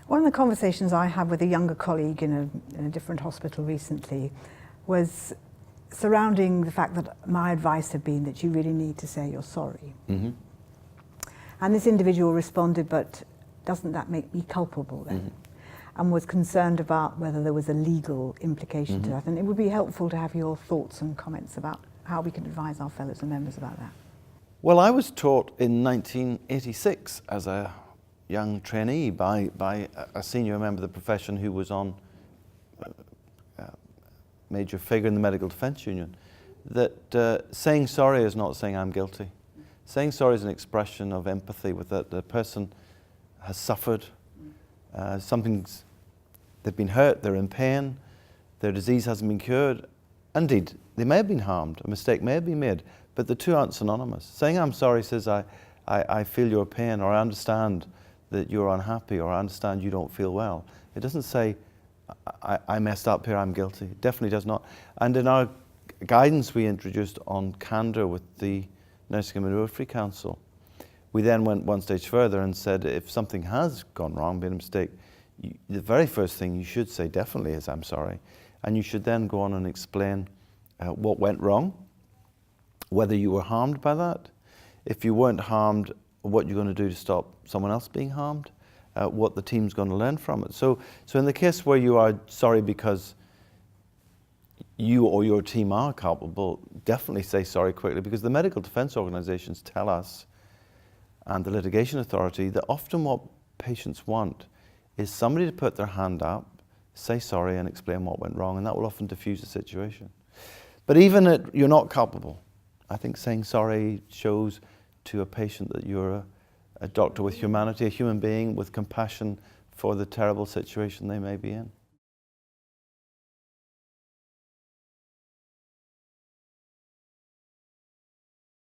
One of the conversations I had with a younger colleague in a different hospital recently was surrounding the fact that my advice had been that you really need to say you're sorry. Mm-hmm. And this individual responded, but doesn't that make me culpable then? Mm-hmm. And was concerned about whether there was a legal implication Mm-hmm. to that. And it would be helpful to have your thoughts and comments about how we can advise our fellows and members about that. Well, I was taught in 1986 as a young trainee by a senior member of the profession who was on a major figure in the Medical Defence Union, that saying sorry is not saying I'm guilty. Saying sorry is an expression of empathy with that the person has suffered, they've been hurt, they're in pain, their disease hasn't been cured. Indeed, they may have been harmed, a mistake may have been made, but the two aren't synonymous. Saying I'm sorry says I feel your pain, or I understand that you're unhappy, or I understand you don't feel well. It doesn't say I messed up here, I'm guilty. It definitely does not. And in our guidance we introduced on candour with the Nursing and Midwifery Council, we then went one stage further and said if something has gone wrong, been a mistake, the very first thing you should say definitely is I'm sorry. And you should then go on and explain what went wrong, whether you were harmed by that, if you weren't harmed, what you're going to do to stop someone else being harmed, what the team's going to learn from it. So in the case where you are sorry because you or your team are culpable, definitely say sorry quickly, because the medical defence organisations tell us, and the litigation authority, that often what patients want is somebody to put their hand up, say sorry and explain what went wrong, and that will often diffuse the situation. But even if you're not culpable, I think saying sorry shows to a patient that you're a doctor with humanity, a human being with compassion for the terrible situation they may be in.